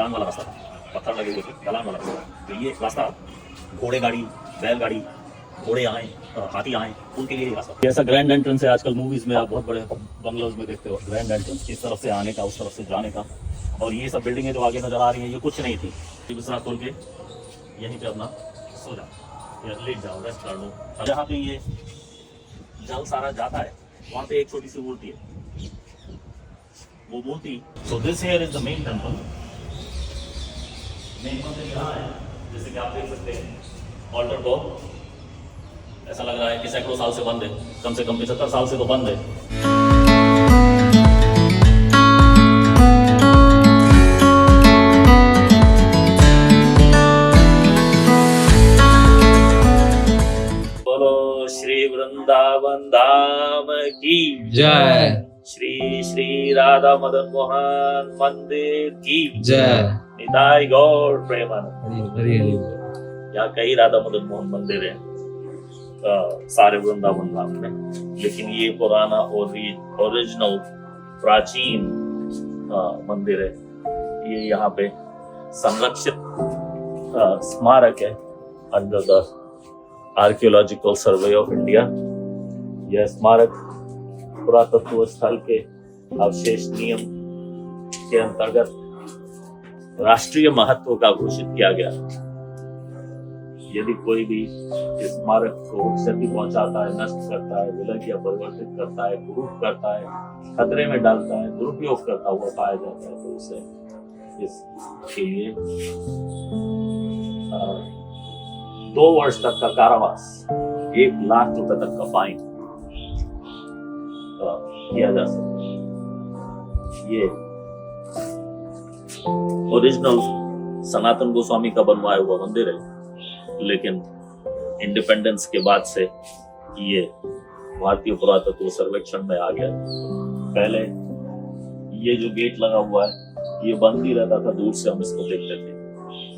ढलान वाला रास्ता था, पत्थर लगे हुए थे, ढलान वाला रास्ता। तो ये रास्ता घोड़े गाड़ी, बैलगाड़ी, घोड़े आए, हाथी आए, उनके लिए ये रास्ता। ये ऐसा ग्रैंड एंट्रेंस है, आजकल मूवीज में आप बहुत बड़े बंगलोज में देखते हो ग्रैंड एंट्रेंस, इस तरफ से आने का, उस तरफ से जाने का। और ये सब बिल्डिंगें जो आगे नजर आ रही हैं ये कुछ नहीं थी। बिस्तर खोल के यहीं पे अपना सो जाओ या लेट जाओ, रेस्ट कर लो। जहाँ पे ये जल सारा जाता है वहाँ पे एक छोटी सी मूर्ति है, वो मूर्ति। So this here is the main temple. Main मंदिर यहाँ है, जैसे कि आप देख सकते हैं। ऑल्टर को ऐसा लग रहा है कि सैकड़ों साल से बंद है, कम से कम 75 साल से तो बंद है। श्री वृंदावन धाम की जय। श्री श्री राधा मदन मोहन मंदिर की जय। निताई गौर प्रेमानंद। हरि हरि। यहाँ कई राधा मदन मोहन मंदिर है सारे वृंदावन धाम में, लेकिन ये पुराना ओरिजिनल प्राचीन मंदिर है। ये यहाँ पे संरक्षित स्मारक है under the archaeological survey of India. यह स्मारक पुरातत्व स्थल के अवशेष नियम के अंतर्गत राष्ट्रीय महत्व का घोषित किया गया। यदि कोई भी इस स्मारक को क्षति पहुंचाता है, नष्ट करता है, विलय या परिवर्तित करता है, कुरूप करता है, खतरे में डालता है, दुरुपयोग करता हुआ पाया जाता है, तो उसे इसके लिए 2 वर्ष तक का कारावास, 1 लाख रुपए तक का फाइन किया जा सकता है। ये ओरिजिनल सनातन गोस्वामी का बनवाया हुआ मंदिर है, लेकिन इंडिपेंडेंस के बाद से ये भारतीय पुरातत्व सर्वेक्षण में आ गया। पहले ये जो गेट लगा हुआ है ये बंद ही रहता था, दूर से हम इसको देखते थे।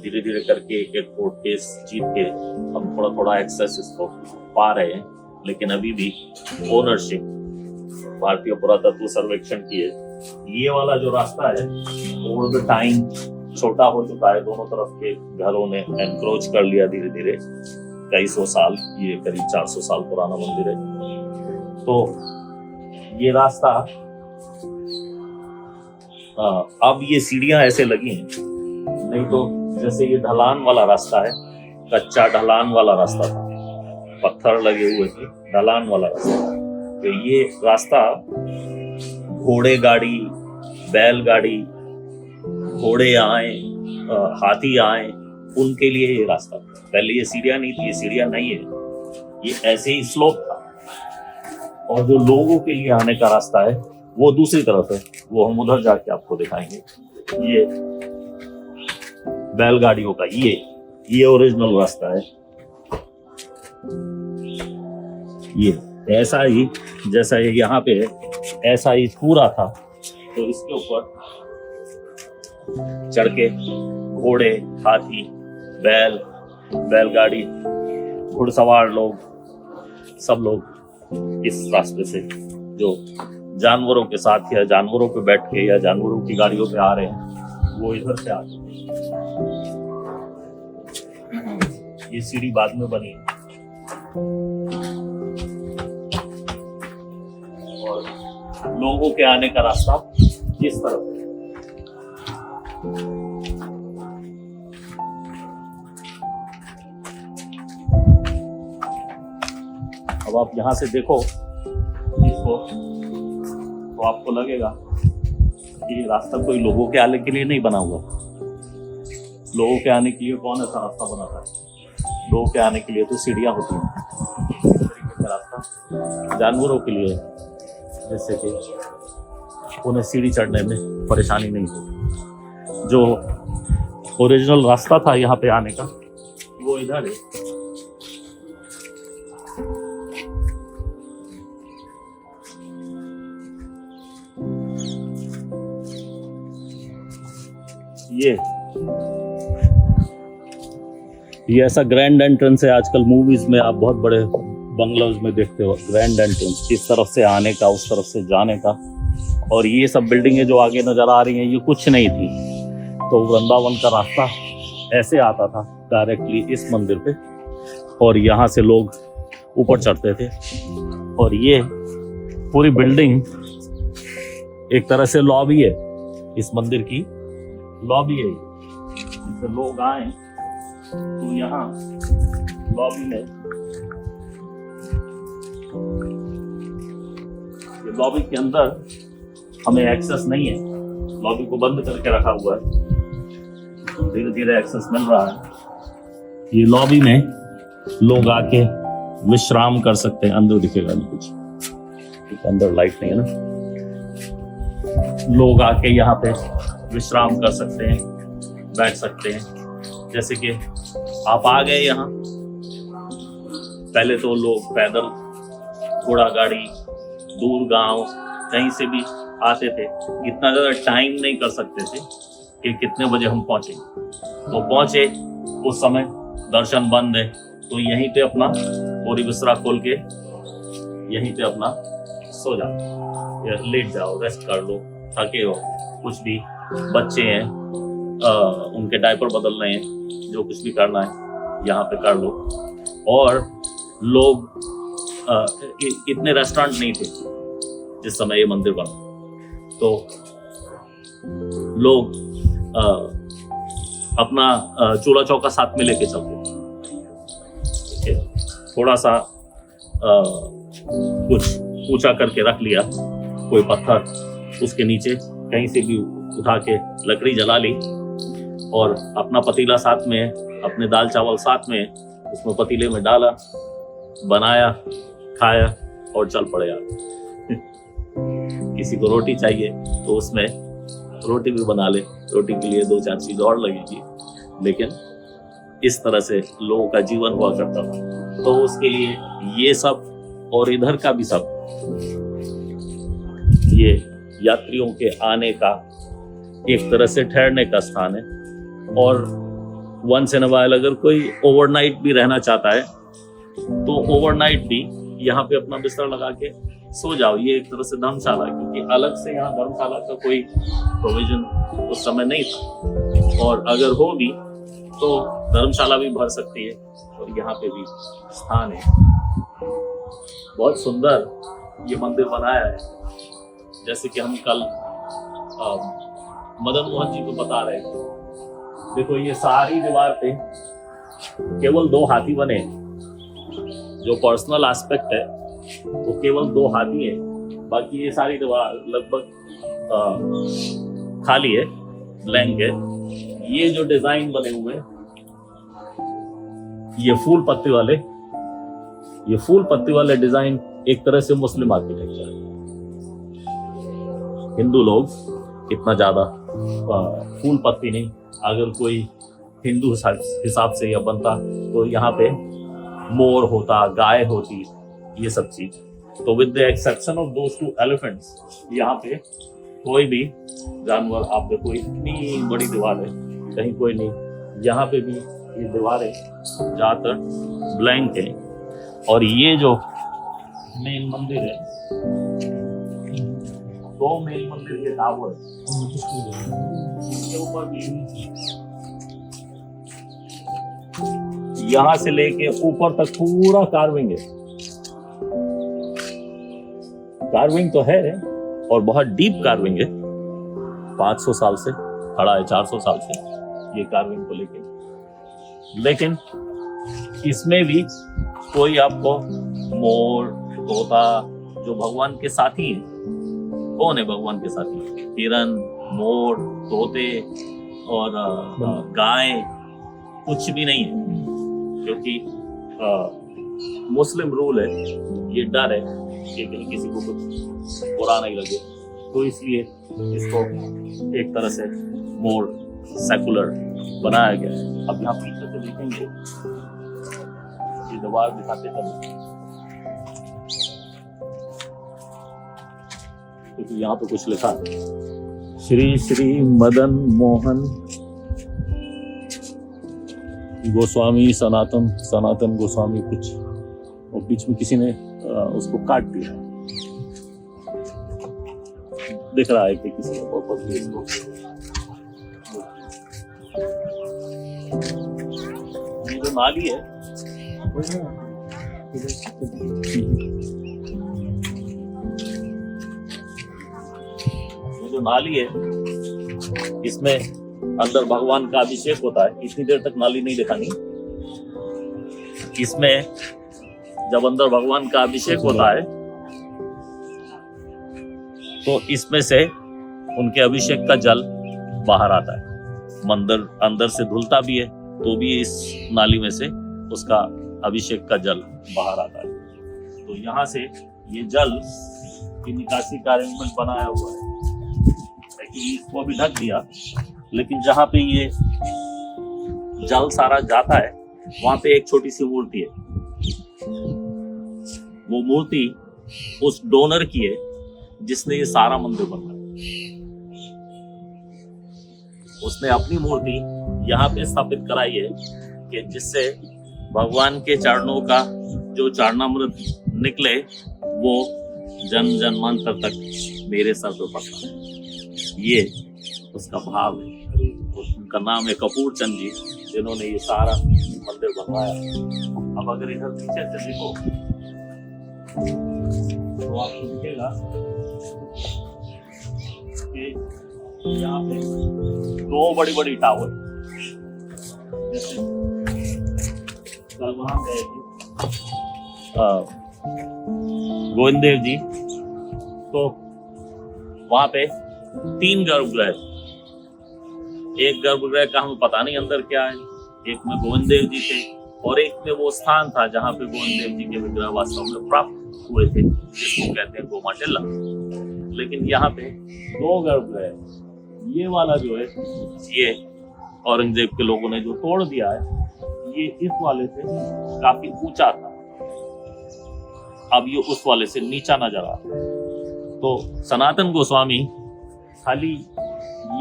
धीरे धीरे करके एक कोर्ट केस जीत के हम थोड़ा थोड़ा एक्सेस इसको पा रहे हैं, लेकिन अभी भी ओनरशिप भारतीय पुरातत्व सर्वेक्षण की है। ये वाला जो रास्ता है ओवर द टाइम छोटा हो चुका है, दोनों तरफ के घरों ने एनक्रोच कर लिया धीरे धीरे, कई सौ साल, ये करीब 400 साल पुराना मंदिर है। तो ये रास्ता अब ये सीढ़ियां ऐसे लगी हैं, नहीं तो जैसे ये ढलान वाला रास्ता है, कच्चा ढलान वाला रास्ता था, पत्थर लगे हुए थे, ढलान वाला रास्ता था। तो ये रास्ता घोड़े गाड़ी, बैलगाड़ी, घोड़े आए, हाथी आए, उनके लिए ये रास्ता। पहले ये सीढ़ियां नहीं थी, ये सीढ़ियां नहीं है, ये ऐसे ही स्लोप था। और जो लोगों के लिए आने का रास्ता है वो दूसरी तरफ है, वो हम उधर जाके आपको दिखाएंगे। ये बैलगाड़ियों का ये ओरिजिनल रास्ता है। ये ऐसा ही जैसा ये यहाँ पे है, ऐसा ही पूरा था। तो इसके ऊपर चढ़ के घोड़े, हाथी, बैलगाड़ी, घुड़सवार लोग, सब लोग इस रास्ते से जो जानवरों के साथ या जानवरों पे बैठ के या जानवरों की गाड़ियों पे आ रहे हैं, वो इधर से आते हैं। ये सीढ़ी बाद में बनी है और लोगों के आने का रास्ता इस तरफ है। अब आप यहां से देखो इसको तो आपको लगेगा कि ये रास्ता कोई लोगों के आने के लिए नहीं बना हुआ। लोगों के आने के लिए कौन ऐसा रास्ता बनाता है? लोगों के आने के लिए तो सीढ़ियां होती हैं। इस तरीके का रास्ता जानवरों के लिए, जैसे कि उन्हें सीढ़ी चढ़ने में परेशानी नहीं होती। जो ओरिजिनल रास्ता था यहाँ पे आने का वो इधर है। ये ऐसा ग्रैंड एंट्रेंस है, आजकल मूवीज में आप बहुत बड़े बंगलोज में देखते हो ग्रैंड एंट्रेंस, इस तरफ से आने का, उस तरफ से जाने का। और ये सब बिल्डिंगें जो आगे नजर आ रही हैं ये कुछ नहीं थी। तो वृंदावन का रास्ता ऐसे आता था डायरेक्टली इस मंदिर पे, और यहाँ से लोग ऊपर चढ़ते थे। और ये पूरी बिल्डिंग एक तरह से लॉबी है, इस मंदिर की लॉबी है। जैसे लोग आए तो यहाँ लॉबी में, ये लॉबी के अंदर हमें एक्सेस नहीं है, लॉबी को बंद करके रखा हुआ है, धीरे धीरे एक्सेस मिल रहा है। ये लॉबी में लोग आके विश्राम कर सकते हैं। अंदर दिखेगा नहीं कुछ, क्योंकि अंदर लाइट नहीं है ना। लोग आके यहाँ पे विश्राम कर सकते हैं, बैठ सकते हैं। जैसे कि आप आ गए यहाँ, पहले तो लोग पैदल, घोड़ा गाड़ी, दूर गांव कहीं से भी आते थे। इतना ज्यादा टाइम नहीं कर सकते थे कि कितने बजे हम पहुंचे, तो पहुंचे उस समय दर्शन बंद है, तो यहीं पे अपना पूरी बिस्तरा खोल के यहीं पे अपना सो जाओ या लेट जाओ, रेस्ट कर लो, थके हो, कुछ भी बच्चे हैं उनके डायपर बदलने हैं, जो कुछ भी करना है यहाँ पे कर लो। और लोग इतने रेस्टोरेंट नहीं थे जिस समय ये मंदिर बना, तो लोग अपना चूल्हा चौका साथ में लेके चलते, थोड़ा सा कुछ ऊंचा करके रख लिया, कोई पत्थर उसके नीचे कहीं से भी उठा के लकड़ी जला ली, और अपना पतीला साथ में, अपने दाल चावल साथ में, उसमें पतीले में डाला, बनाया, खाया और चल पड़े यार। किसी को रोटी चाहिए तो उसमें रोटी भी बना ले, रोटी के लिए 2-4 चीज और लगेगी, लेकिन इस तरह से लोगों का जीवन हुआ करता था। तो उसके लिए ये सब और इधर का भी सब, ये यात्रियों के आने का एक तरह से ठहरने का स्थान है। और वंस इन अ व्हाइल अगर कोई ओवरनाइट भी रहना चाहता है तो ओवरनाइट भी यहाँ पे अपना बिस्तर लगा के सो जाओ। ये एक तरह से धर्मशाला, क्योंकि अलग से यहाँ धर्मशाला का कोई प्रोविजन उस समय नहीं था, और अगर हो भी तो धर्मशाला भी भर सकती है, और यहाँ पे भी स्थान है। बहुत सुंदर ये मंदिर बनाया है। जैसे कि हम कल मदन मोहन जी को बता रहे थे, देखो ये सारी दीवार पे केवल 2 हाथी बने हैं। जो पर्सनल एस्पेक्ट है वो केवल 2 हाथी है, बाकी ये सारी दीवार लगभग खाली है, ब्लैंक है। ये जो डिजाइन बने हुए हैं, ये फूल पत्ती वाले डिजाइन एक तरह से मुस्लिम आर्किटेक्चर है। हिंदू लोग इतना ज्यादा फूल पत्ती नहीं, अगर कोई हिंदू हिसाब से यह बनता तो यहाँ पे मोर होता, गाय होती, ये सब चीज। तो with the exception of those 2 elephants, यहाँ पे कोई भी जानवर, आप देखो इतनी बड़ी दीवार है, कहीं कोई नहीं। यहाँ पे भी ये दीवारें ज्यादातर ब्लैंक है। और ये जो मेन मंदिर है, 2 मेन मंदिर के टावर, इसके ऊपर भी यहाँ से लेके ऊपर तक पूरा कार्विंग है। कार्विंग तो है और बहुत डीप कार्विंग है, 500 साल से खड़ा है, 400 साल से ये कार्विंग को लेके। लेकिन इसमें भी कोई आपको मोर, तोता, जो भगवान के साथी हैं, कौन है भगवान के साथी? हिरन, मोर, तोते और गाय कुछ भी नहीं है, क्योंकि मुस्लिम रूल है, ये डर है कि कहीं किसी को कुछ बुरा नहीं लगे, तो इसलिए इसको एक तरह से मोर सेकुलर बनाया गया है। अब यहाँ पीछे से देखेंगे, ये दीवार दिखाते चले, क्योंकि यहाँ पे कुछ लिखा है, श्री श्री मदन मोहन गोस्वामी सनातन गोस्वामी कुछ, और बीच में किसी ने उसको काट दिया, दिख रहा है कि किसी ने पर्पस इसको नाली है, ये जो नाली है इसमें अंदर भगवान का अभिषेक होता है। इतनी देर तक नाली नहीं दिखानी। इसमें जब अंदर भगवान का अभिषेक होता है तो इसमें से उनके अभिषेक का जल बाहर आता है। मंदिर अंदर से धुलता भी है तो भी इस नाली में से उसका अभिषेक का जल बाहर आता है। तो यहाँ से ये जल की निकासी का अरेंजमेंट बनाया हुआ है। एक्चुअली इसको अभी ढक दिया, लेकिन जहाँ पे ये जल सारा जाता है वहां पे एक छोटी सी मूर्ति है। वो मूर्ति उस डोनर की है जिसने ये सारा मंदिर बनाया। उसने अपनी मूर्ति यहाँ पे स्थापित कराई है कि जिससे भगवान के चरणों का जो चरणामृत निकले वो जन्म जन्मांतर तक मेरे सर पे पड़ता है। ये उसका भाव है। उनका नाम है कपूर चंद जी, जिन्होंने ये सारा मंदिर बनवाया। अब अगर इधर पीछे से देखो तो आपको दिखेगा कि यहाँ पे दो बड़ी बड़ी टावर, जैसे कल वहां गए गोविंद देव जी, तो वहां पे 3 गर्भगृह। एक गर्भगृह का हमें पता नहीं अंदर क्या है, एक में गोविंद देव जी थे और एक में वो स्थान था जहाँ पे गोविंद देव जी के विग्रह वास्तव में प्राप्त हुए थे, जिसको कहते हैं गोमा टिल्ला। लेकिन यहाँ पे 2 गर्भगृह। ये वाला जो है ये औरंगजेब के लोगों ने जो तोड़ दिया है, ये इस वाले से काफी ऊंचा था, अब ये उस वाले से नीचा नजर आ रहा है। तो सनातन गोस्वामी खाली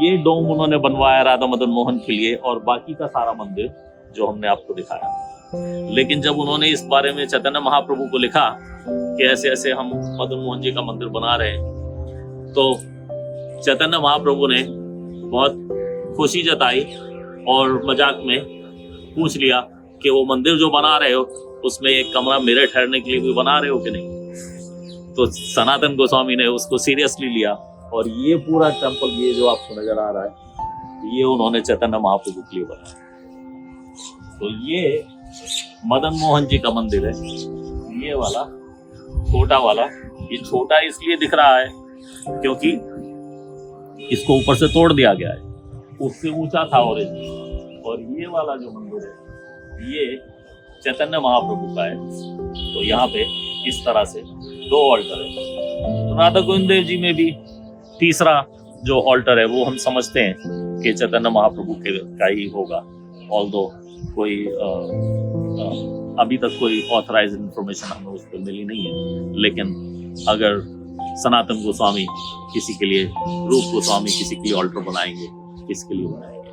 ये डोम उन्होंने बनवाया राधा मदन मोहन के लिए और बाकी का सारा मंदिर जो हमने आपको दिखाया। लेकिन जब उन्होंने इस बारे में चैतन्य महाप्रभु को लिखा कि ऐसे ऐसे हम मदन मोहन जी का मंदिर बना रहे हैं, तो चैतन्य महाप्रभु ने बहुत खुशी जताई और मजाक में पूछ लिया कि वो मंदिर जो बना रहे हो उसमें एक कमरा मेरे ठहरने के लिए भी बना रहे हो कि नहीं। तो सनातन गोस्वामी ने उसको सीरियसली लिया और ये पूरा टेम्पल, ये जो आपको नजर आ रहा है, ये उन्होंने चैतन्य महाप्रभु के लिए बनाया। तो ये मदन मोहन जी का मंदिर है। ये वाला छोटा वाला, ये छोटा इसलिए दिख रहा है क्योंकि इसको ऊपर से तोड़ दिया गया है, उससे ऊंचा था और ये वाला जो मंदिर है ये चैतन्य महाप्रभु का है। तो यहाँ पे इस तरह से 2 ऑल्टर है। तो राधा गोविंद देव जी में भी तीसरा जो ऑल्टर है वो हम समझते हैं कि चैतन्य महाप्रभु का ही होगा, ऑल्दो कोई अभी तक कोई ऑथराइज इंफॉर्मेशन हमें उस पर मिली नहीं है। लेकिन अगर सनातन गोस्वामी किसी के लिए, रूप गोस्वामी किसी के लिए ऑल्टर बनाएंगे, किसके लिए बनाएंगे,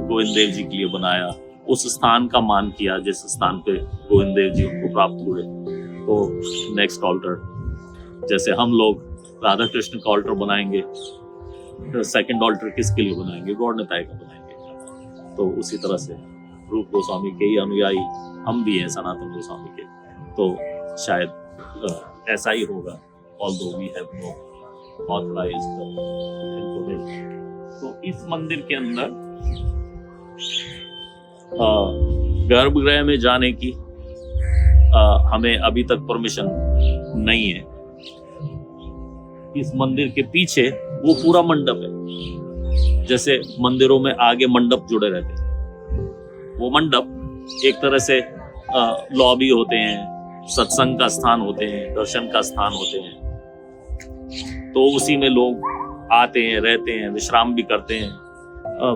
गोविंद देव जी के लिए बनाया, उस स्थान का मान किया जिस स्थान पे गोविंद देव जी उनको प्राप्त हुए, तो नेक्स्ट ऑल्टर जैसे हम लोग राधा कृष्ण का ऑल्टर बनाएंगे, तो सेकंड ऑल्टर किसके लिए बनाएंगे, गौड़ निताय का बनाएंगे। तो उसी तरह से रूप गोस्वामी के ही अनुयायी हम भी हैं सनातन गोस्वामी के, तो शायद ऐसा ही होगा, although we have no authorised information. तो इस मंदिर के अंदर गर्भगृह में जाने की हमें अभी तक परमिशन नहीं है। इस मंदिर के पीछे वो पूरा मंडप है, जैसे मंदिरों में आगे मंडप जुड़े रहते हैं, वो मंडप एक तरह से लॉबी होते हैं, सत्संग का स्थान होते हैं, दर्शन का स्थान होते हैं। तो उसी में लोग आते हैं, रहते हैं, विश्राम भी करते हैं।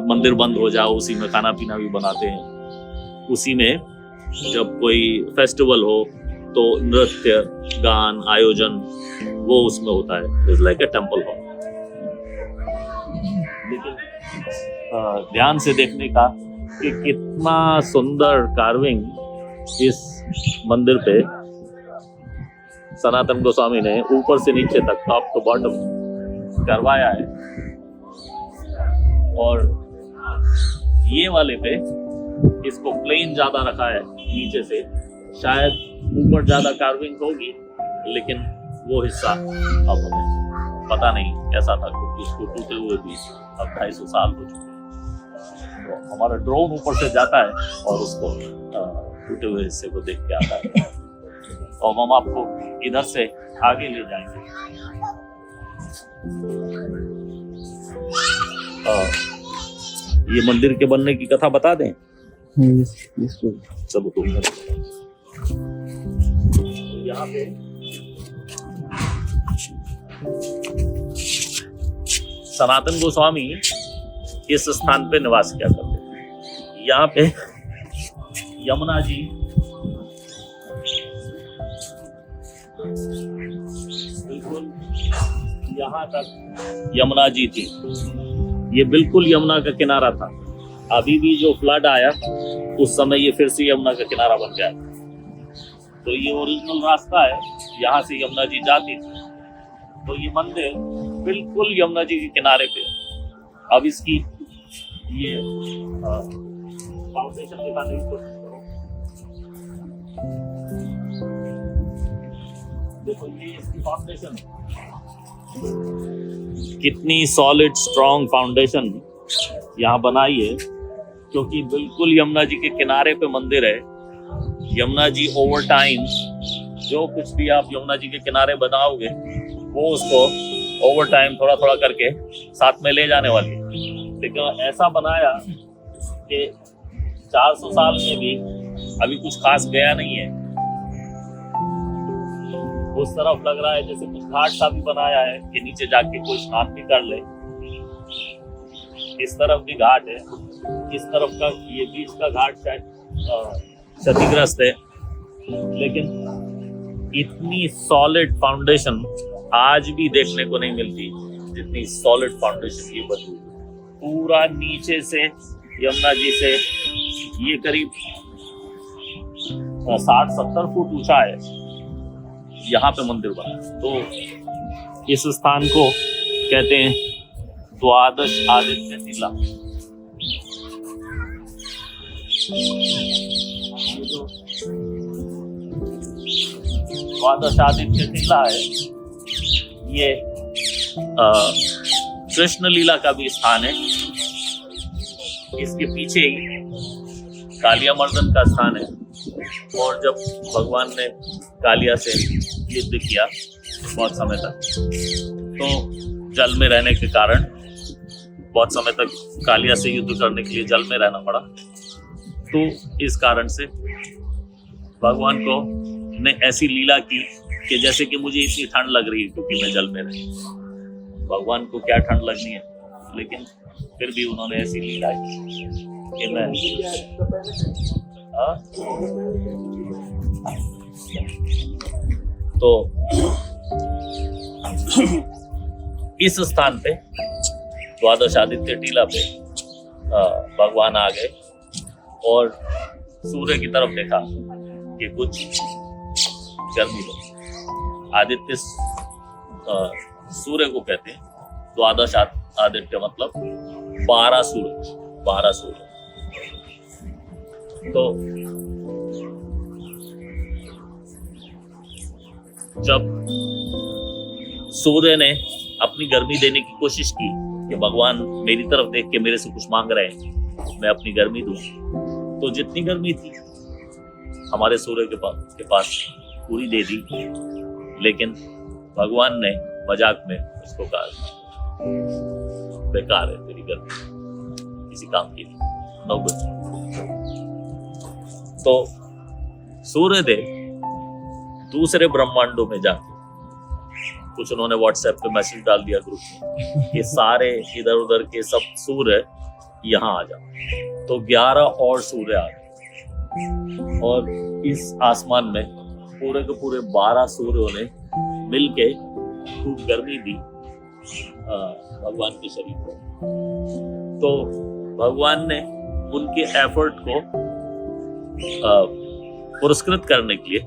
मंदिर बंद हो जाओ उसी में खाना पीना भी बनाते हैं। उसी में जब कोई फेस्टिवल हो तो नृत्य, गान, आयोजन वो उसमें होता है। It's like a temple hall. लेकिन ध्यान से देखने का कि कितना सुंदर कार्विंग इस मंदिर पे सनातन गोस्वामी ने ऊपर से नीचे तक, टॉप टू बॉटम करवाया है। और ये वाले पे इसको प्लेन ज्यादा रखा है नीचे से, शायद ऊपर ज्यादा कार्विंग होगी, लेकिन वो हिस्सा अब हमें पता नहीं कैसा था, क्योंकि उसको टूटे हुए भी अब 250 साल हो चुके हैं। तो हमारा ड्रोन ऊपर से जाता है और उसको टूटे हुए हिस्से को देख के आता है। तो हम आपको इधर से आगे ले जाएंगे। ये मंदिर के बनने की कथा बता दें। चलो तुम यहाँ पे सनातन गोस्वामी इस स्थान पे निवास किया करते थे। यहाँ पे यमुना जी बिल्कुल यहाँ तक यमुना जी थी। ये बिल्कुल यमुना का किनारा था। अभी भी जो फ्लड आया उस समय ये फिर से यमुना का किनारा बन गया। तो ये ओरिजिनल रास्ता है, यहाँ से यमुना जी जाती थी। तो ये मंदिर बिल्कुल यमुना जी के किनारे पे। अब इसकी ये फाउंडेशन दिखाने की कोशिश करो। देखो ये इसकी फाउंडेशन कितनी सॉलिड स्ट्रॉन्ग फाउंडेशन यहाँ बनाई है, क्योंकि बिल्कुल यमुना जी के किनारे पे मंदिर है। यमुना जी ओवर टाइम जो कुछ भी आप यमुना जी के किनारे बनाओगे वो उसको ओवर टाइम थोड़ा थोड़ा करके साथ में ले जाने वाली है। लेकिन ऐसा बनाया कि 400 साल में भी अभी कुछ खास गया नहीं है। उस तरफ लग रहा है जैसे कुछ घाट सा भी बनाया है कि नीचे जाके कोई स्नान भी कर ले। इस तरफ भी घाट है, इस तरफ का ये बीच का घाट शायद क्षतिग्रस्त है। लेकिन इतनी सॉलिड फाउंडेशन आज भी देखने को नहीं मिलती जितनी सॉलिड फाउंडेशन ये बनी। पूरा नीचे से यमुना जी से ये करीब 60-70 फुट ऊंचा है। यहाँ पे मंदिर बना। तो इस स्थान को कहते हैं द्वादश आदित्य टीला। द्वादश आदित्य टीला है ये कृष्ण लीला का भी स्थान है। इसके पीछे ही कालिया मर्दन का स्थान है। और जब भगवान ने कालिया से युद्ध किया बहुत समय तक, तो जल में रहने के कारण बहुत समय तक कालिया से युद्ध करने के लिए जल में रहना पड़ा। तो इस कारण से भगवान को ने ऐसी लीला की कि जैसे कि मुझे इतनी ठंड लग रही है क्योंकि मैं जल में रही। भगवान को क्या ठंड लगनी है, लेकिन फिर भी उन्होंने ऐसी लीला की कि मैं तो इस स्थान पे द्वादश आदित्य टीला पे भगवान आ गए और सूर्य की तरफ देखा कि कुछ गर्मी हो। आदित्य सूर्य को कहते हैं। द्वादश आदित्य मतलब 12 सूर्य, 12 सूर्य। तो जब सूर्य ने अपनी गर्मी देने की कोशिश की कि भगवान मेरी तरफ देख के मेरे से कुछ मांग रहे हैं, मैं अपनी गर्मी दूं, तो जितनी गर्मी थी हमारे सूर्य के पास पूरी दे दी। लेकिन भगवान ने मजाक में उसको कहा बेकार है तेरी गर्मी, किसी काम की नो गुड। तो सूर्यदेव दूसरे ब्रह्मांडों में जाके कुछ उन्होंने व्हाट्सएप पे मैसेज डाल दिया ग्रुप में कि सारे इधर उधर के सब सूर्य यहाँ आ जाओ। तो 11 और सूर्य आ गए और इस आसमान में पूरे के पूरे 12 सूर्यों ने मिलके खूब गर्मी दी भगवान के शरीर को। तो भगवान ने उनके एफर्ट को पुरस्कृत करने के लिए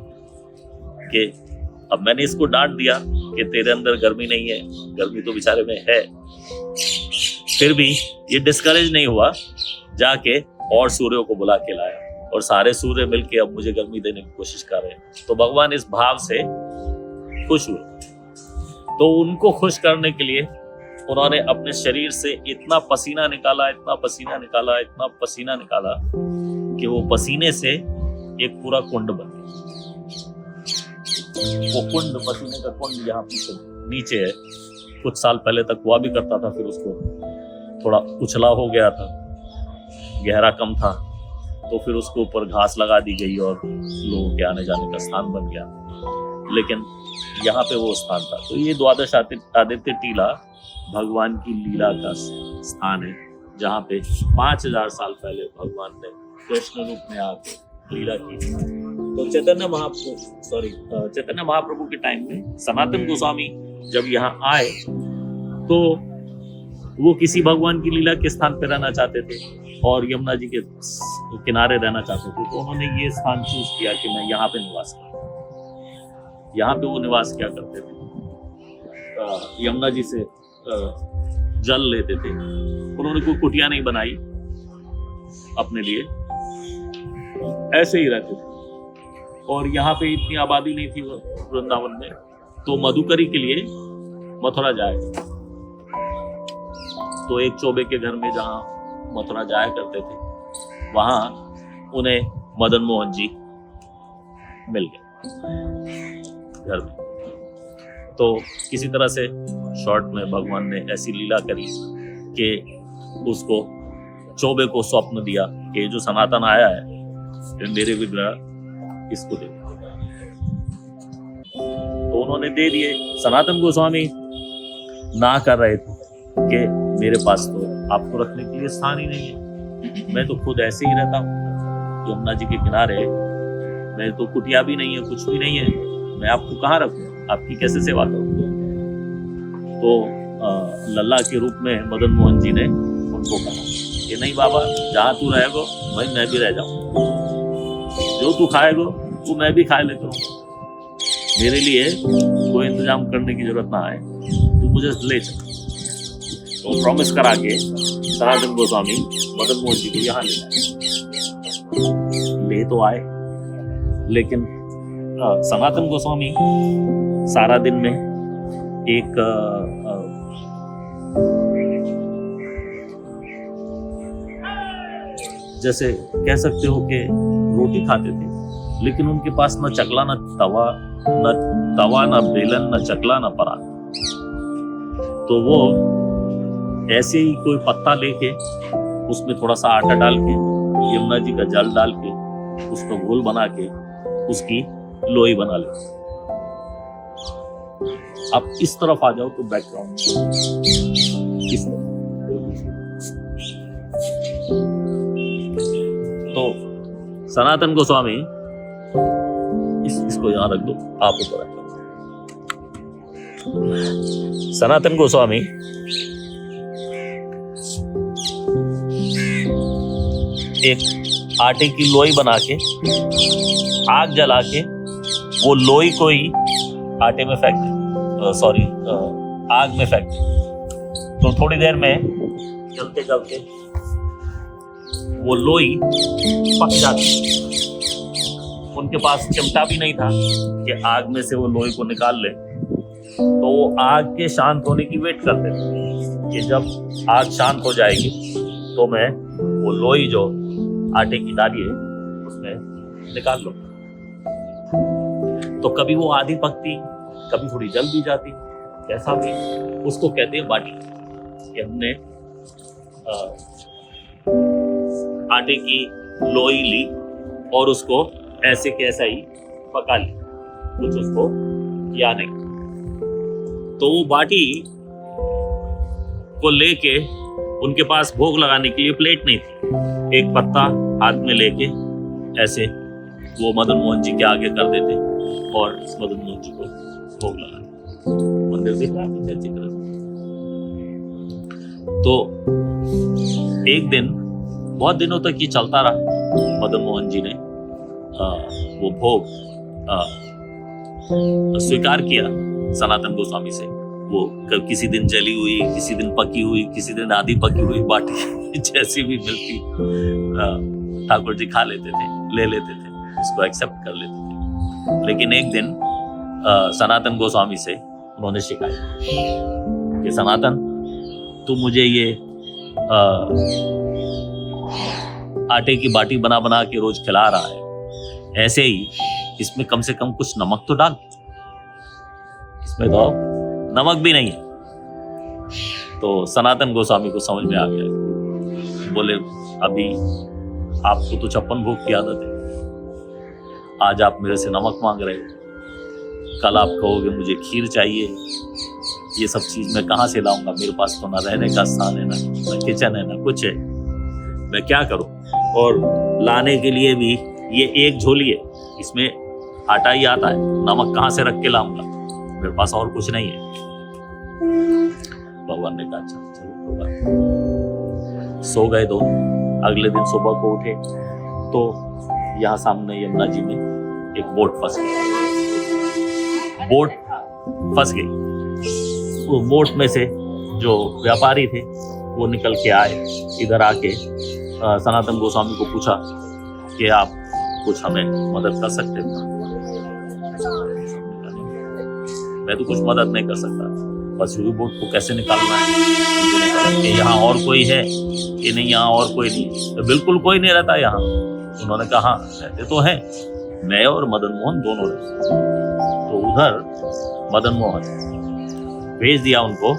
कि अब मैंने इसको डांट दिया कि तेरे अंदर गर्मी नहीं है, गर्मी तो बेचारे में है, फिर भी ये डिस्करेज नहीं हुआ, जाके और सूर्यों को बुला के लाया और सारे सूर्य मिलके अब मुझे गर्मी देने की कोशिश कर रहे हैं। तो भगवान इस भाव से खुश हुए। तो उनको खुश करने के लिए उन्होंने अपने शरीर से इतना पसीना निकाला, इतना पसीना निकाला, इतना पसीना निकाला कि वो पसीने से एक पूरा कुंड बन गया। वो कुंड, पसीने का कुंड यहाँ पीछे नीचे है, कुछ साल पहले तक हुआ भी करता था, फिर उसको थोड़ा उछला हो गया था, गहरा कम था, तो फिर उसके ऊपर घास लगा दी गई और लोगों के आने जाने का स्थान बन गया। लेकिन यहाँ पे वो स्थान था। तो ये द्वादश आदित्य टीला भगवान की लीला का स्थान है, जहाँ पे 5000 साल पहले भगवान ने कृष्ण रूप में आके लीला की। तो चैतन्य महाप्रभु के टाइम में सनातन गोस्वामी जब यहाँ आए तो वो किसी भगवान की लीला के स्थान पे रहना चाहते थे और यमुना जी के किनारे रहना चाहते थे। तो उन्होंने ये स्थान चूज किया कि मैं यहाँ पे निवास करूँ। यहाँ पे वो निवास क्या करते थे, यमुना जी से जल लेते थे। उन्होंने कोई कुटिया नहीं बनाई अपने लिए, ऐसे ही रहते थे। और यहाँ पे इतनी आबादी नहीं थी वृंदावन में, तो मधुकरी के लिए मथुरा जाए। तो एक चौबे के घर में जहाँ मथुरा जाया करते थे, वहां उन्हें मदन मोहन जी मिल गए घर में। तो किसी तरह से शॉर्ट में भगवान ने ऐसी लीला करी कि उसको चौबे को स्वप्न दिया कि जो सनातन आया है मेरे विग्रह इसको दे। तो उन्होंने दे दिए। सनातन गोस्वामी ना कर रहे थे कि मेरे पास तो आपको रखने के लिए स्थान ही नहीं है, मैं तो खुद ऐसे ही रहता हूँ यमुना जी के किनारे, मैं तो कुटिया भी नहीं है, कुछ भी नहीं है, मैं आपको कहाँ रखूँ, आपकी कैसे सेवा करूँ। तो लल्ला के रूप में मदन मोहन जी ने उनको कहा कि नहीं बाबा, जहाँ तू रहेगा वहीं मैं भी रह जाऊँ, जो तू खाएगा वो मैं भी खा लेता हूँ, मेरे लिए कोई इंतजाम करने की जरूरत ना आए, तू मुझे ले चल। तो प्रॉमिस करा के सनातन गोस्वामी मदन मोहन जी को यहाँ ले तो आए। लेकिन सनातन गोस्वामी सारा दिन में एक जैसे कह सकते हो कि रोटी खाते थे, लेकिन उनके पास न चकला, न तवा, न बेलन, न चकला, न परात। तो वो ऐसे ही कोई पत्ता लेके उसमें थोड़ा सा आटा डाल के, यमुना जी का जल डाल के, उसका घोल बना के उसकी लोई बना ले। आप इस तरफ आ जाओ तो बैकग्राउंड इस तो सनातन गोस्वामी इसको यहां रख दो, आप ऊपर रख दो। सनातन गोस्वामी एक आटे की लोई बना के, आग जला के, वो लोई को ही आटे में फेंक दे, आग में फेंक दे। तो थोड़ी देर में चलते चलते वो लोई पक जाती। उनके पास चिमटा भी नहीं था कि आग में से वो लोई को निकाल ले, तो वो आग के शांत होने की वेट करते थे कि जब आग शांत हो जाएगी तो मैं वो लोई जो आटे की डाली है उसमें निकाल लो। तो कभी वो आधी पकती, कभी थोड़ी जल भी जाती, कैसा भी, उसको कहते हैं बाटी। कि हमने आटे की लोई ली और उसको ऐसे के ऐसा ही पका ली, कुछ उसको या नहीं। तो वो बाटी को लेके उनके पास भोग लगाने के लिए प्लेट नहीं थी, एक पत्ता हाथ में लेके ऐसे वो मदन मोहन जी के आगे कर देते और मदन मोहन जी को भोग लगाते। मंदिर दिख रहा है अच्छी तरह। तो एक दिन, बहुत दिनों तक ये चलता रहा, मदन मोहन जी ने वो भोग स्वीकार किया सनातन गोस्वामी से, वो किसी दिन जली हुई, किसी दिन पकी हुई, किसी दिन आधी पकी हुई बाटी जैसी भी मिलती ठाकुर जी खा लेते थे, ले लेते थे, उसको एक्सेप्ट कर लेते थे। लेकिन एक दिन सनातन गोस्वामी से उन्होंने शिकायत कि सनातन, तू मुझे ये आटे की बाटी बना बना के रोज खिला रहा है, ऐसे ही इसमें कम से कम कुछ नमक तो डाल, इसमें तो नमक भी नहीं है। तो सनातन गोस्वामी को समझ में आ गया, बोले अभी आपको तो 56 भोग की आदत है, आज आप मेरे से नमक मांग रहे हो, कल आप कहोगे मुझे खीर चाहिए, ये सब चीज मैं कहाँ से लाऊंगा, मेरे पास तो ना रहने का स्थान है, ना किचन है, ना कुछ है, मैं क्या करूं। और लाने के लिए भी ये एक झोली है, इसमें आटा ही आता है, नमक कहाँ से रख के लाऊंगा, मेरे पास और कुछ नहीं है। भगवान ने कहा चलो सो गए दो। अगले दिन सुबह को उठे तो यहाँ सामने यमुना जी में एक बोट फंस गई। बोट फंस गई। वो बोट में से जो व्यापारी थे वो निकल के आए, इधर आके सनातन गोस्वामी को पूछा कि आप कुछ हमें मदद कर सकते हैं। मैं तो कुछ मदद नहीं कर सकता, बस यूं बोट को कैसे निकालना है, कि यहाँ और कोई है कि नहीं, यहाँ और कोई नहीं, तो बिल्कुल कोई नहीं रहता यहाँ। उन्होंने कहा हाँ रहते तो हैं, मैं और मदन मोहन दोनों रहते। तो उधर मदन मोहन भेज दिया उनको।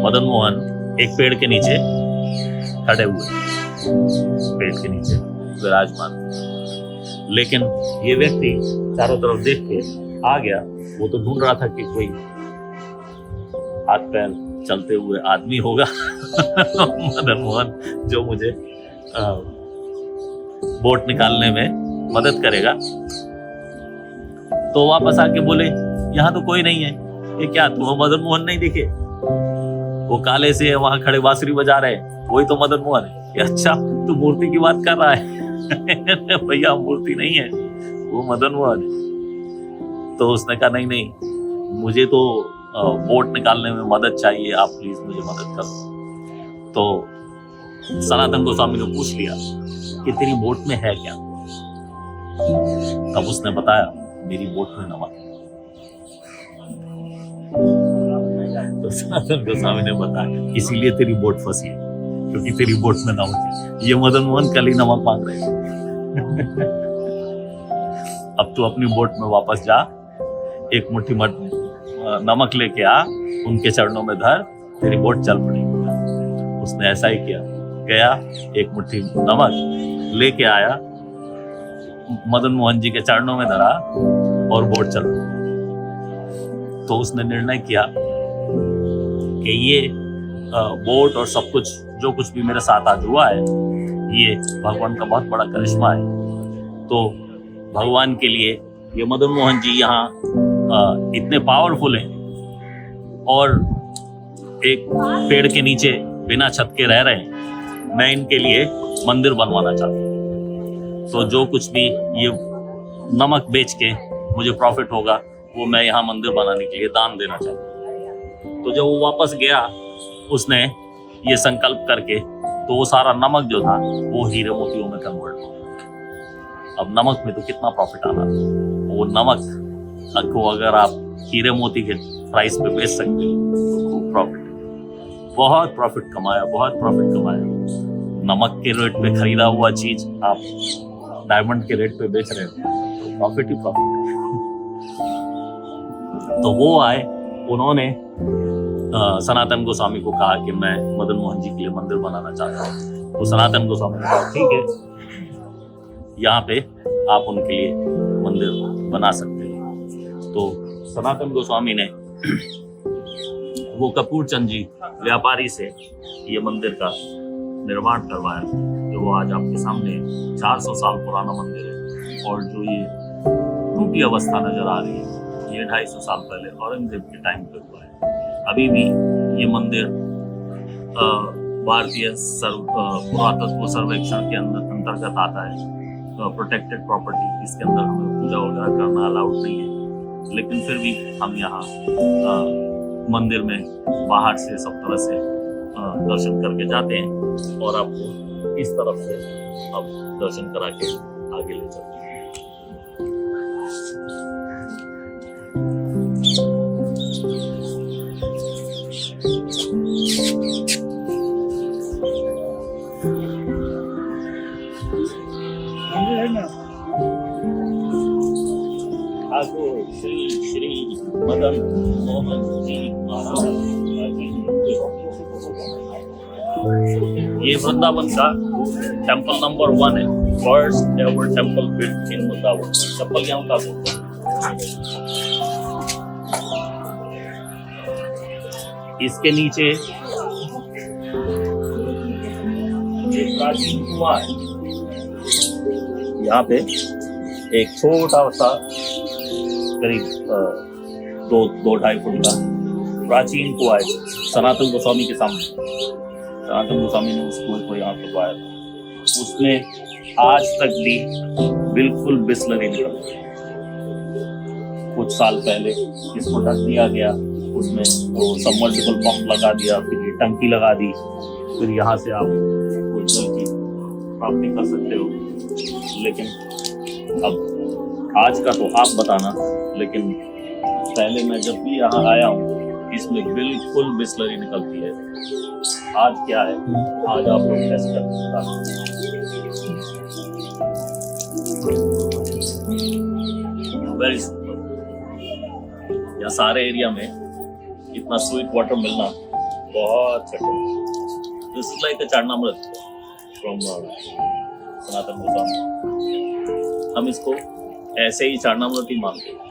मदन मोहन एक पेड़ के नीचे खड़े हुए, पेड़ के नीचे विराजमान, लेकिन ये व्यक्ति चारों तरफ देख के आ गया। वो तो ढूंढ रहा था कि कोई हाथ पैर चलते हुए आदमी होगा मदन मोहन जो मुझे बोट निकालने में मदद करेगा। तो वापस आके बोले यहाँ तो कोई नहीं है। ये क्या तुम मदन मोहन नहीं दिखे? वो काले से वहां खड़े बांसुरी बजा रहे हैं, वही तो मदन मोहन है। अच्छा तू मूर्ति की बात कर रहा है भैया मूर्ति नहीं है, वो मदन मोहन है। तो उसने कहा नहीं नहीं, मुझे तो बोट निकालने में मदद चाहिए, आप प्लीज मुझे मदद करो। तो सनातन गोस्वामी ने पूछ लिया कि तेरी बोट में है क्या? तब उसने बताया मेरी बोट में नमक है। तो सनातन गोस्वामी ने बताया इसीलिए तेरी बोट फंसी है, क्योंकि तेरी बोट में नमक है। ये मदन मोहन कल ही नमक मांग रहे हैं अब तू अपनी बोट में वापस जा, एक मुट्ठी नमक लेके आ, उनके चरणों में धर, तेरी बोट चल पड़ेगी। उसने ऐसा ही किया, गया एक मुट्ठी नमक लेके आया, मदन मोहन जी के चरणों में धरा और बोट चल पड़ी। तो उसने निर्णय किया कि ये बोट और सब कुछ जो कुछ भी मेरे साथ आज हुआ है ये भगवान का बहुत बड़ा करिश्मा है। तो भगवान के लिए ये मदन मोहन जी यहाँ इतने पावरफुल हैं और एक पेड़ के नीचे बिना छत के रह रहे हैं, मैं इनके लिए मंदिर बनवाना चाहता हूँ। तो जो कुछ भी ये नमक बेच के मुझे प्रॉफिट होगा वो मैं यहाँ मंदिर बनाने के लिए दान देना चाहता हूँ। तो जब वो वापस गया उसने ये संकल्प करके, तो वो सारा नमक जो था वो हीरे मोतियों में कन्वर्ट हो गया। अब नमक में तो कितना प्रॉफिट आना, वो नमक को अगर आप हीरे मोती के प्राइस पे बेच सकते हो तो खूब प्रॉफिट, बहुत प्रॉफिट कमाया, बहुत प्रॉफिट कमाया। नमक के रेट पे खरीदा हुआ चीज आप डायमंड के रेट पे बेच रहे हो तो प्रॉफिट ही प्रॉफिट है। तो वो आए, उन्होंने सनातन गोस्वामी को कहा कि मैं मदन मोहन जी के लिए मंदिर बनाना चाहता हूँ। तो सनातन गोस्वामी ने कहा ठीक है, यहाँ पे आप उनके लिए मंदिर बना सकते हैं। तो सनातन गोस्वामी ने वो कपूर चंद जी व्यापारी से ये मंदिर का निर्माण करवाया, जो वो आज आपके सामने 400 साल पुराना मंदिर है। और जो ये टूटी अवस्था नजर आ रही है ये 250 साल पहले औरंगजेब के टाइम पे हुआ है। अभी भी ये मंदिर भारतीय पुरातत्व सर्वेक्षण के अंतर्गत आता है, प्रोटेक्टेड प्रॉपर्टी। इसके अंदर हमें पूजा वगैरह करना अलाउड नहीं है, लेकिन फिर भी हम यहाँ मंदिर में बाहर से सब तरह से दर्शन करके जाते हैं और आपको इस तरफ से अब दर्शन करा के आगे ले चलते हैं। ठाकुर श्री श्री मदन मोहन जी महाराज। ये वृंदावन का टेम्पल नंबर 1 है, first ever temple built in Vrindavan. चप्पल यहाँ उतार दो। इसके नीचे एक प्राचीन कुआं है। यहाँ पे एक छोटा सा करीब 2-2.5 फुट का प्राचीन कुआं है सनातन गोस्वामी के सामने। सनातन गोस्वामी ने उस कुएं को यहाँ खुदवाया था। उसमें आज तक भी बिल्कुल बिस्लरी निकल। कुछ साल पहले इसको ढक दिया गया, उसमें वो सबमर्सिबल पंप लगा दिया, फिर ये टंकी लगा दी, फिर यहाँ से आप जल की प्राप्ति कर सकते हो। लेकिन अब आज का तो आप बताना, लेकिन पहले मैं जब भी यहाँ आया हूँ इसमें बिल्कुल बिस्लरी निकलती है। आज क्या है, आज आप लोग टेस्ट कर वेरी सिंपल। यहाँ सारे एरिया में इतना स्वीट वाटर मिलना बहुत कठिन। दिस इज लाइक अ चरणामृत फ्रॉम सनातन गोस्वामी। हम इसको ऐसे ही चरणामृत ही मानते हैं।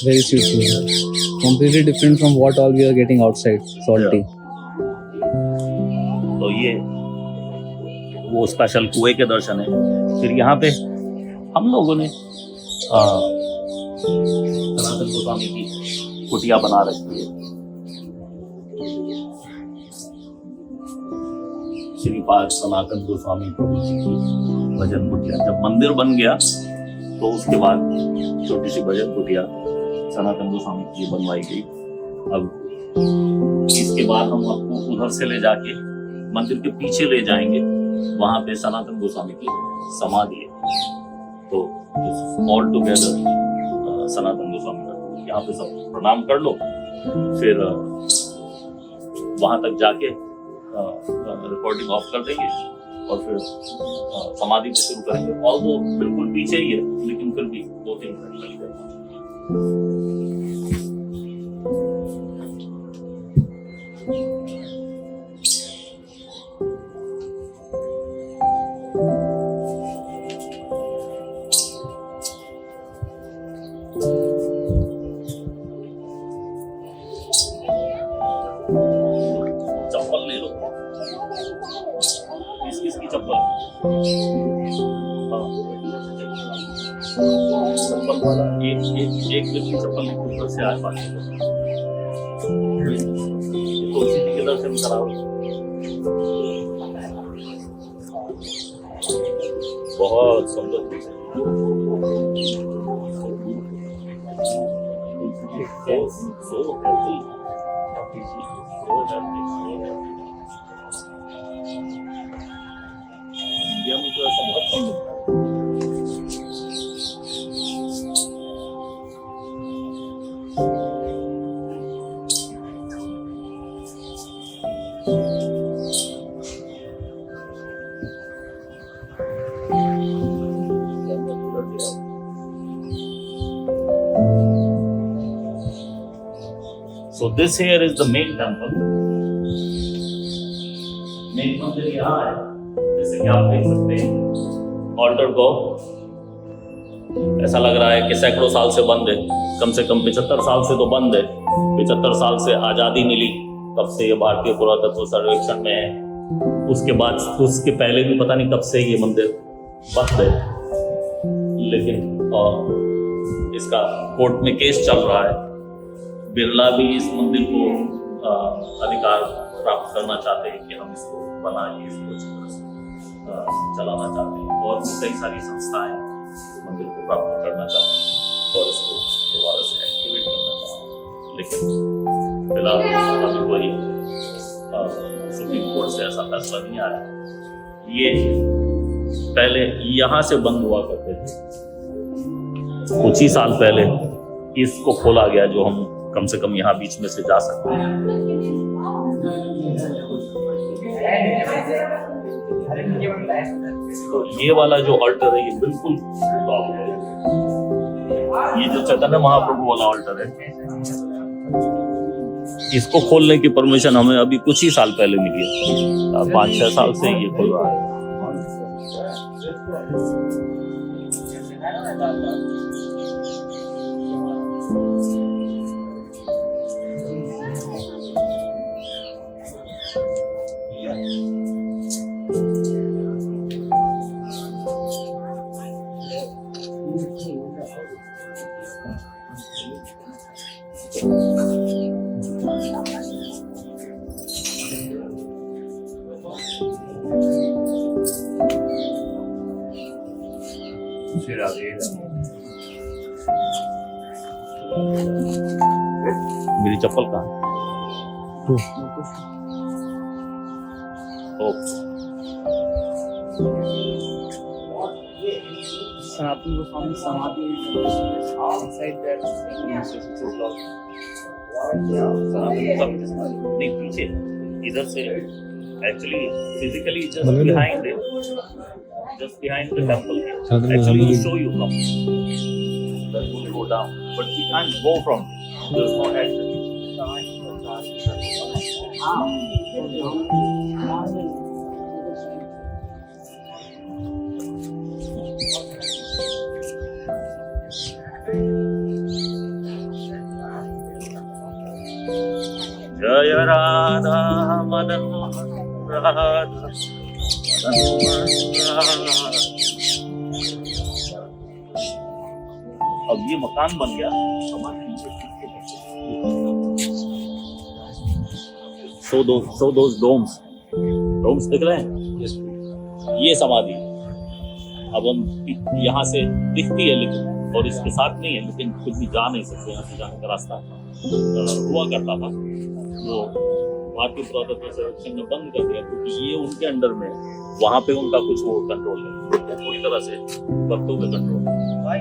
Very sweet, completely different from what all we are getting outside, salty. तो ये वो स्पेशल कुएं के दर्शन है। फिर यहाँ पे हम लोगों ने सनातन गोस्वामी की कुटिया बना रखी है। श्रीपाद सनातन गोस्वामी प्रभु जी की भजन कुटिया। जब मंदिर बन गया तो उसके बाद छोटी सी भजन कुटिया सनातन गोस्वामी की बनवाई गई। अब इसके बाद हम आपको उधर से ले जाके मंदिर के पीछे ले जाएंगे, वहां पे सनातन गोस्वामी की समाधि है। तो ऑल टुगेदर सनातन गोस्वामी का यहाँ पे सब प्रणाम कर लो, फिर वहां तक जाके रिकॉर्डिंग ऑफ कर देंगे और फिर समाधि पे शुरू करेंगे। और वो बिल्कुल पीछे ही है, लेकिन फिर भी 2-3 मिनट लग जाएगा। चप्पल ले लो। किसकी चप्पल? चप्पल वाला एक व्यक्ति चप्पल लेकर ऊपर से आए पास तो उसी के दर्शन कराओ। बहुत सुंदर इंडिया में तो ऐसा बहुत कम मिलता है। So this here is the main temple. Main मंदिर यहाँ है, जैसे कि आप देख सकते हैं। ऑल्टर को ऐसा लग रहा है कि सैकड़ों साल से बंद है, कम से कम 75 साल से तो बंद है। 75 साल से आज़ादी मिली तब से ये भारतीय पुरातत्व सर्वेक्षण में है। उसके बाद उसके पहले भी पता नहीं कब से ये मंदिर बंद है, लेकिन इसका कोर्ट में केस चल रहा है। बिरला भी इस मंदिर को अधिकार प्राप्त करना चाहते हैं कि हम इसको बनाएं, इसको चलाना चाहते हैं, और भी कई सारी संस्थाएं मंदिर को प्राप्त करना चाहते हैं। और इसको दोबारा से एक्टिवेट करना था, लेकिन फिलहाल अभी कोई सुप्रीम कोर्ट से ऐसा फैसला नहीं आया। ये पहले यहाँ से बंद हुआ करते थे, कुछ ही साल पहले इसको खोला गया, जो हम कम से कम यहाँ बीच में से जा सकते हैं। तो ये वाला जो ऑल्टर है ये बिल्कुल लॉक है। ये जो चैतन्य महाप्रभु वाला ऑल्टर है, इसको खोलने की परमिशन हमें अभी कुछ ही साल पहले मिली है। 5-6 साल से ये खुल रहा है। मेरी चप्पल कहाँ? सनातन गोस्वामी समाधि inside that नहीं, पीछे इधर से actually physically just behind the temple. Actually to show you from that will go down, but we can't go from here. There's no access. जय राधा मदन राधा अब ये मकान बन गया। So those domes दिख रहे हैं? ये समाधि अब हम यहाँ से दिखती है, लेकिन और इसके साथ नहीं है, लेकिन कुछ भी जा नहीं सकते। यहाँ से जाने का रास्ता हुआ करता था, वो भारतीय पुरातत्व सर्वेक्षण ने बंद कर दिया, क्योंकि ये उनके अंडर में, वहाँ पे उनका कुछ वो कंट्रोल है, पूरी तरह से भक्तों पे कंट्रोल है।